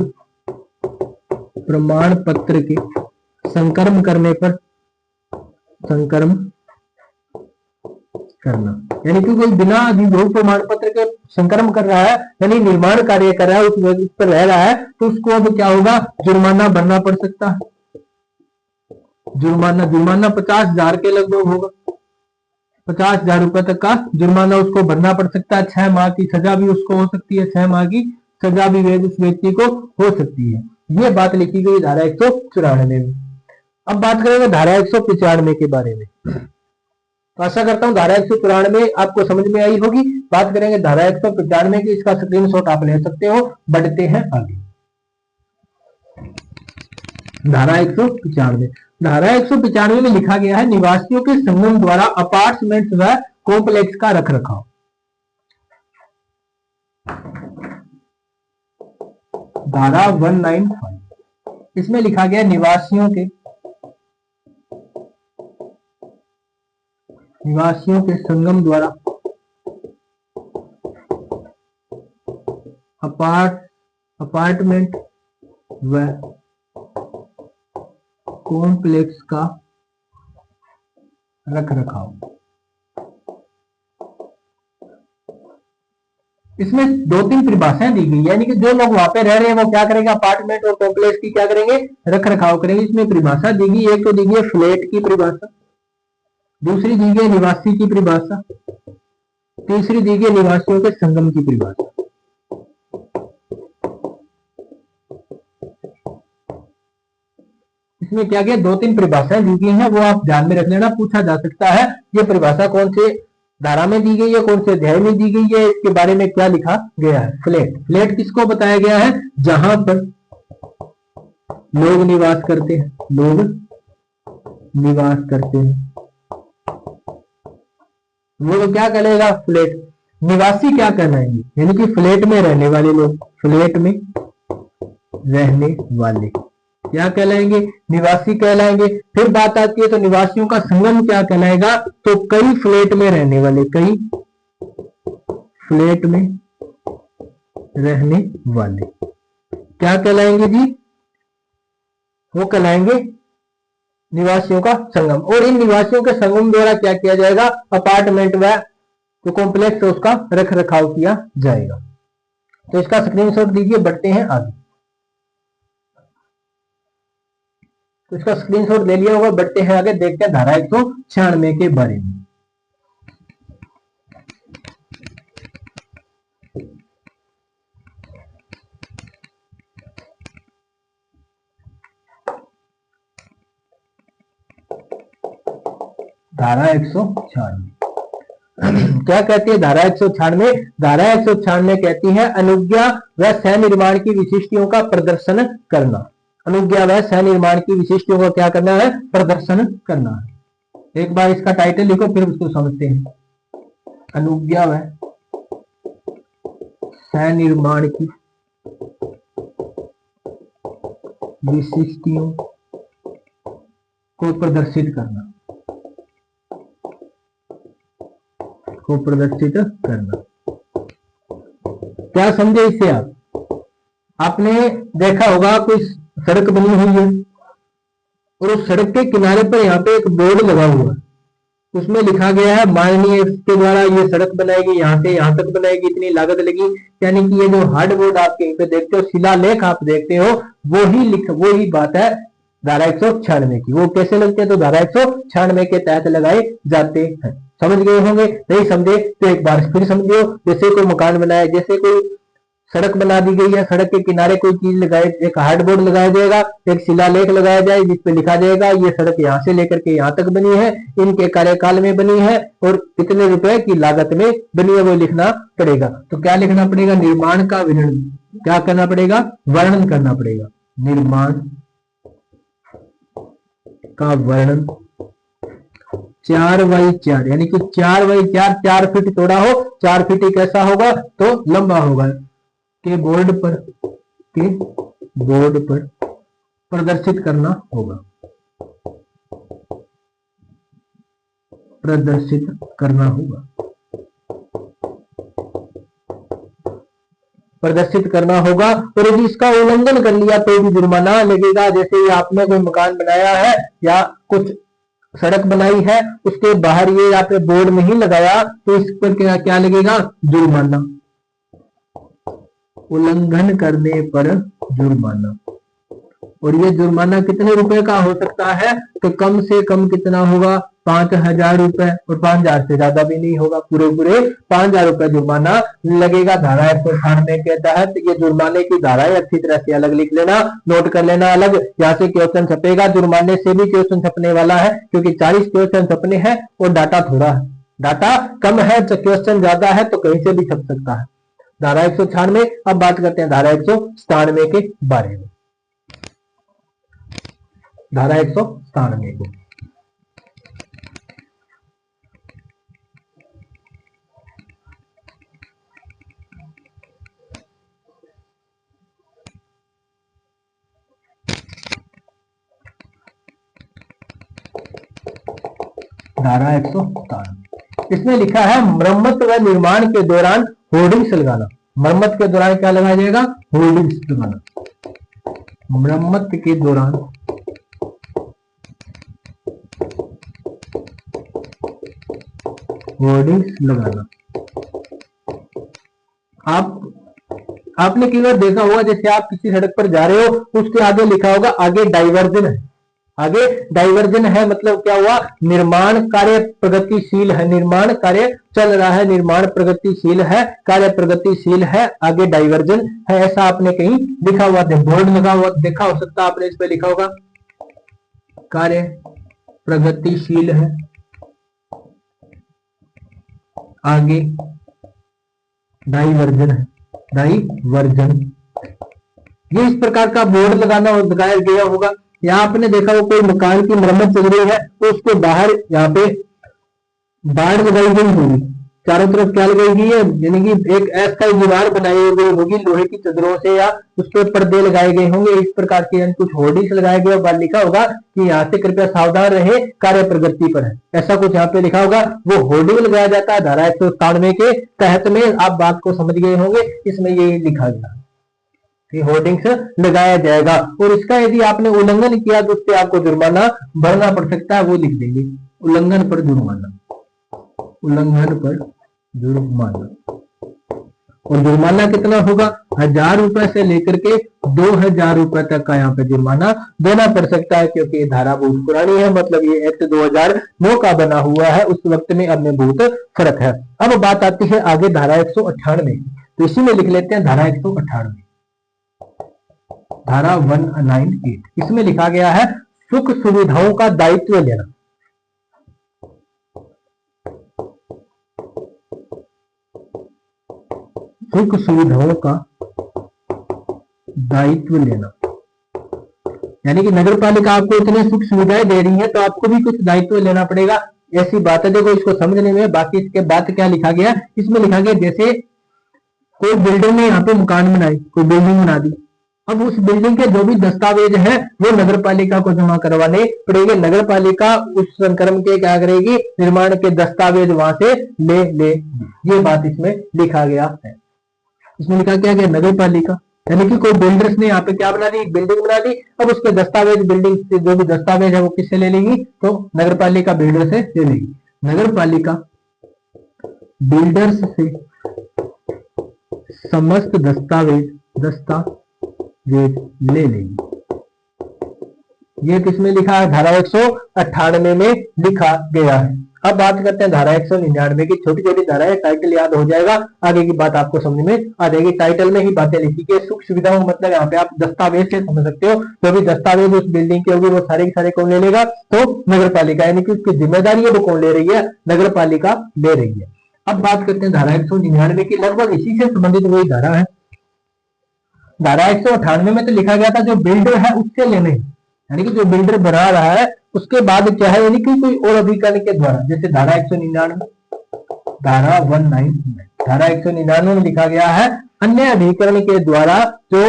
प्रमाण पत्र के संकर्म करने पर, संकर्म करना, यानी कि कोई बिना अधिभोग प्रमाण पत्र के संकर्म कर रहा है, यानी निर्माण कार्य कर रहा है, उस पर रह रहा है, तो उसको अब क्या होगा, जुर्माना भरना पड़ सकता है। जुर्माना 50,000 के लगभग होगा, 50,000 रुपए तक का जुर्माना उसको भरना पड़ सकता है। 6 माह की सजा भी उसको हो सकती है, 6 माह की सजा भी उस व्यक्ति को हो सकती है। ये बात लिखी गई धारा 194 में। अब बात करेंगे धारा 195 के बारे में। तो आशा करता हूं धारा 194 आपको समझ में आई होगी। बात करेंगे धारा 195 की, इसका स्क्रीनशॉट आप ले सकते हो। बढ़ते हैं आगे। धारा 195, धारा 195 में लिखा गया है निवासियों के संगम द्वारा अपार्टमेंट व कॉम्प्लेक्स का रखरखाव। धारा 195, इसमें लिखा गया निवासियों संगम द्वारा अपार्टमेंट व कॉम्प्लेक्स का रखरखाव। इसमें 2-3 परिभाषाएं दी गई, यानी कि जो लोग वहां पे रह रहे हैं वो क्या करेंगे, अपार्टमेंट और कॉम्प्लेक्स की क्या करेंगे, रखरखाव करेंगे। इसमें परिभाषा दी गई, एक तो दी गई फ्लैट की परिभाषा, दूसरी दी गई निवासी की परिभाषा, तीसरी दी गई निवासियों के संगम की परिभाषा। इसमें क्या किया, 2-3 परिभाषाएं दी गई हैं, वो आप ध्यान में रख लेना। पूछा जा सकता है ये परिभाषा कौन से धारा में दी गई है, कौन से अध्याय में दी गई है, इसके बारे में क्या लिखा गया है। फ्लैट किसको बताया गया है, जहां पर लोग निवास करते हैं, लोग निवास करते हैं, वो क्या कहलाएगा, फ्लैट। निवासी क्या कहलाएंगे, यानी कि फ्लैट में रहने वाले लोग, फ्लैट में रहने वाले क्या कहलाएंगे, निवासी कहलाएंगे। फिर बात आती है तो निवासियों का संगम क्या कहलाएगा, तो कई फ्लैट में रहने वाले, कई फ्लैट में रहने वाले क्या कहलाएंगे जी, वो कहलाएंगे निवासियों का संगम। और इन निवासियों के संगम द्वारा क्या किया जाएगा, अपार्टमेंट व जो कॉम्प्लेक्स है उसका रख रखाव किया जाएगा। तो इसका स्क्रीनशॉट दीजिए। बढ़ते हैं आगे। तो इसका स्क्रीनशॉट ले लिया होगा। बढ़ते हैं आगे, देखते हैं धारा 196 के बारे में। धारा 196 क्या कहती है, धारा 196, धारा 196 कहती है अनुज्ञा व सह निर्माण की विशिष्टियों का प्रदर्शन करना। अनुज्ञा व सह निर्माण की विशिष्टियों का क्या करना है, प्रदर्शन करना है। एक बार इसका टाइटल लिखो फिर उसको समझते हैं। अनुज्ञा व सह निर्माण की विशिष्टियों को प्रदर्शित करना, को प्रदर्शित करना। क्या समझे इससे आपने देखा होगा कोई सड़क बनी हुई है और उस सड़क के किनारे पर यहाँ पे एक बोर्ड लगा हुआ है, उसमें लिखा गया है माननीय के द्वारा ये सड़क बनाएगी, यहाँ से यहाँ तक बनाएगी, इतनी लागत लगी। यानी कि ये जो हार्ड बोर्ड आप कहीं पे देखते हो, शिलालेख आप देखते हो, वो ही बात है धारा 196 की। वो कैसे लगते हैं, तो धारा 196 के तहत लगाए जाते हैं। समझ गए होंगे, नहीं समझे तो एक बार फिर समझियो। जैसे कोई मकान बनाया, जैसे कोई सड़क बना दी गई है, सड़क के किनारे कोई चीज लगाए, एक हार्ड बोर्ड लगाया जाएगा, एक शिलालेख लगाया जाए जिसपे लिखा जाएगा ये सड़क यहाँ से लेकर के यहाँ तक बनी है, इनके कार्यकाल में बनी है और कितने रुपए की लागत में बनी है, वो लिखना पड़ेगा। तो क्या लिखना पड़ेगा, निर्माण का वर्णन क्या करना पड़ेगा, वर्णन करना पड़ेगा। निर्माण का वर्णन 4x4 यानी कि 4x4 4 फीट चौड़ा हो, 4 फीट ही कैसा होगा तो लंबा होगा, के बोर्ड पर प्रदर्शित करना होगा, प्रदर्शित करना होगा, प्रदर्शित करना होगा। और यदि इसका उल्लंघन कर लिया तो भी जुर्माना लगेगा। जैसे आपने कोई मकान बनाया है या कुछ सड़क बनाई है, उसके बाहर ये यहाँ पे बोर्ड नहीं लगाया तो इस पर क्या लगेगा, जुर्माना। उल्लंघन करने पर जुर्माना। और ये जुर्माना कितने रुपए का हो सकता है, तो कम से कम कितना होगा, 5,000 रुपए, और 5,000 से ज्यादा भी नहीं होगा, पूरे 5,000 रुपए जुर्माना लगेगा। धारा 198 के तहत ये जुर्माने की धाराएं अच्छी तरह से अलग लिख लेना, नोट कर लेना अलग। यहाँ से क्वेश्चन छपेगा, जुर्माने से भी क्वेश्चन छपने वाला है, क्योंकि 40 क्वेश्चन छपने हैं और डाटा थोड़ा है, डाटा कम है तो क्वेश्चन ज्यादा है, तो कहीं से भी छप सकता है। धारा 196। अब बात करते हैं धारा 197 के बारे में। धारा 197 को धारा 197 इसमें लिखा है मरम्मत व निर्माण के दौरान होर्डिंग्स लगाना। मरम्मत के दौरान क्या लगाया जाएगा, होर्डिंग्स लगाना। मरम्मत के दौरान होर्डिंग्स लगाना। आपने कई बार देखा होगा, जैसे आप किसी सड़क पर जा रहे हो, उसके आगे लिखा होगा आगे डाइवर्जन है। आगे डाइवर्जन है मतलब क्या हुआ, निर्माण कार्य प्रगतिशील है, निर्माण कार्य चल रहा है, निर्माण प्रगतिशील है, कार्य प्रगतिशील है, आगे डाइवर्जन है, ऐसा आपने कहीं लिखा हुआ बोर्ड लगा हुआ देखा हो सकता है, आपने इस पे लिखा होगा कार्य प्रगतिशील है, आगे डाइवर्जन है, डाइवर्जन। ये इस प्रकार का बोर्ड लगाया गया होगा। यहाँ आपने देखा हो कोई मकान की मरम्मत चल रही है तो उसके बाहर यहाँ पे बाड़ लगाई गई होगी, चारों तरफ क्या लगाई गई है, यानी कि एक ऐसा दीवार बनाई गई होगी लोहे की चादरों से, या उस पर पर्दे लगाए गए होंगे इस प्रकार के, कुछ होर्डिंग्स लगाए गए, और लिखा होगा कि यहाँ से कृपया सावधान रहे, कार्य प्रगति पर है, ऐसा कुछ यहाँ पे लिखा होगा। वो होर्डिंग लगाया जाता है धारा 197 के तहत में। आप बात को समझ गए होंगे, इसमें ये लिखा गया होर्डिंग्स लगाया जाएगा। और इसका यदि आपने उल्लंघन किया तो उससे आपको जुर्माना भरना पड़ सकता है, वो लिख देंगे, उल्लंघन पर जुर्माना, उल्लंघन पर जुर्माना। और जुर्माना कितना होगा, 1,000 रुपए से लेकर के 2,000 रुपए तक का यहाँ पे जुर्माना देना पड़ सकता है, क्योंकि ये धारा बहुत पुरानी है, मतलब ये एक्ट 2009 का बना हुआ है, उस वक्त में अब में बहुत फर्क है। अब बात आती है आगे धारा 198, तो इसी में लिख लेते हैं धारा 198, धारा 198। इसमें लिखा गया है सुख सुविधाओं का दायित्व लेना। सुख सुविधाओं का दायित्व लेना, यानी कि नगर पालिका आपको इतने सुख सुविधाएं दे रही है तो आपको भी कुछ दायित्व लेना पड़ेगा, ऐसी बात है। देखो इसको समझने में, बाकी इसके बाद क्या लिखा गया, इसमें लिखा गया जैसे कोई बिल्डिंग में यहाँ पे मकान बनाई, कोई बिल्डिंग बना दी, अब उस बिल्डिंग के जो भी दस्तावेज हैं वो नगर पालिका को जमा करवाने पड़ेंगे। नगर पालिका उस संक्रम के क्या करेगी, निर्माण के दस्तावेज वहां से ले। ये बात इसमें लिखा गया है। इसमें लिखा क्या गया, नगर पालिका, यानी कि कोई बिल्डर्स ने यहाँ पे क्या बना दी, बिल्डिंग बना दी, अब उसके दस्तावेज, बिल्डिंग से जो भी दस्तावेज है वो किससे ले लेगी, तो नगर पालिका बिल्डर से ले लेगी। नगर पालिका बिल्डर्स से समस्त दस्तावेज ले लेगी। ये किसमें लिखा है, धारा 198 में लिखा गया है। अब बात करते हैं धारा 199 की। छोटी छोटी धाराएं, टाइटल याद हो जाएगा, आगे की बात आपको समझ में आ जाएगी। टाइटल में ही बातें लिखी गई। सुख सुविधाओं मतलब यहाँ पे आप दस्तावेज से समझ सकते हो, जो भी दस्तावेज उस बिल्डिंग के होंगे वो सारे के सारे कौन ले लेगा, तो नगर पालिका, यानी कि उसकी जिम्मेदारी है वो कौन ले रही है, नगर पालिका ले रही है। अब बात करते हैं धारा 199 की, लगभग इसी से संबंधित वही धारा है। धारा 198 में तो लिखा गया था जो बिल्डर है उससे लेने, यानी कि जो बिल्डर बना रहा है उसके बाद क्या है, यानी कि कोई और अभिकरण के द्वारा, जैसे धारा 199, धारा 199, धारा 199 में लिखा गया है अन्य अभिकरण के द्वारा जो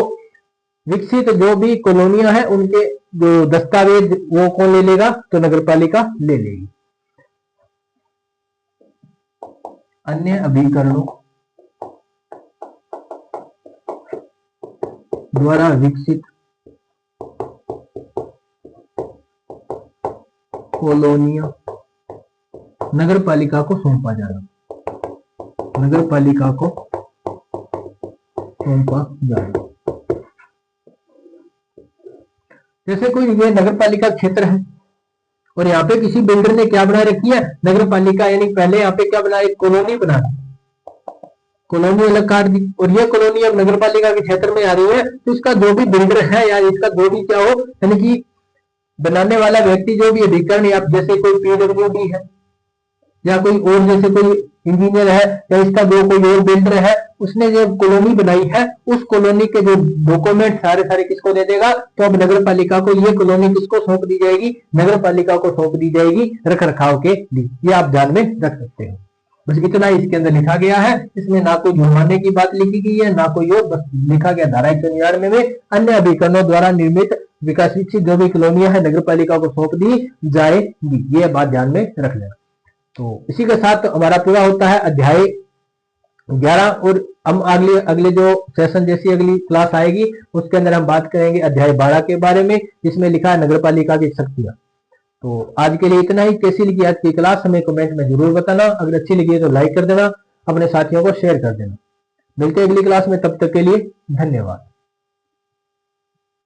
विकसित जो भी कॉलोनियां हैं उनके जो दस्तावेज वो कौन ले लेगा, तो नगर पालिका ले लेगी। अन्य अभिकरणों द्वारा विकसित कॉलोनियां नगर पालिका को सौंपा जाना, नगर पालिका को सौंपा जाना। जैसे कोई ये नगर पालिका क्षेत्र है और यहाँ पे किसी बिल्डर ने क्या बना रखी है, नगर पालिका, यानी पहले यहाँ पे क्या बना, एक कॉलोनी बना दी, कॉलोनी अलग काट दी, और ये कॉलोनी अब नगर पालिका के क्षेत्र में आ रही है, तो इसका जो भी बिल्डर है या इसका जो भी क्या हो, यानी कि बनाने वाला व्यक्ति जो भी अधिकरण, या जैसे कोई पीडब्ल्यूडी है या कोई और जैसे कोई इंजीनियर है या इसका जो कोई और बिल्डर है, उसने जो कॉलोनी बनाई है उस कॉलोनी के जो डॉक्यूमेंट सारे सारे किसको दे देगा, तो अब नगर पालिका को ये कॉलोनी किसको सौंप दी जाएगी, नगर पालिका को सौंप दी जाएगी रख रखाव के लिए। ये आप ध्यान में रख सकते हो। बस इतना इसके अंदर लिखा गया है, इसमें ना कोई जुर्माने की बात लिखी गई है ना कोई और, बस लिखा गया धारा 199 में अन्य अभिकरणों द्वारा निर्मित विकासित जो भी कॉलोनियां है नगर पालिका को सौंप दी जाएगी। ये बात ध्यान में रख लेना। तो इसी के साथ हमारा पूरा होता है अध्याय 11, और हम अगले जो सेशन जैसी अगली क्लास आएगी उसके अंदर हम बात करेंगे अध्याय 12 के बारे में, जिसमें लिखा है नगर पालिका की शक्तियां। तो आज के लिए इतना ही। कैसी लगी आज की क्लास हमें कमेंट में जरूर बताना, अगर अच्छी लगी तो लाइक कर देना, अपने साथियों को शेयर कर देना। मिलते हैं अगली क्लास में, तब तक के लिए धन्यवाद।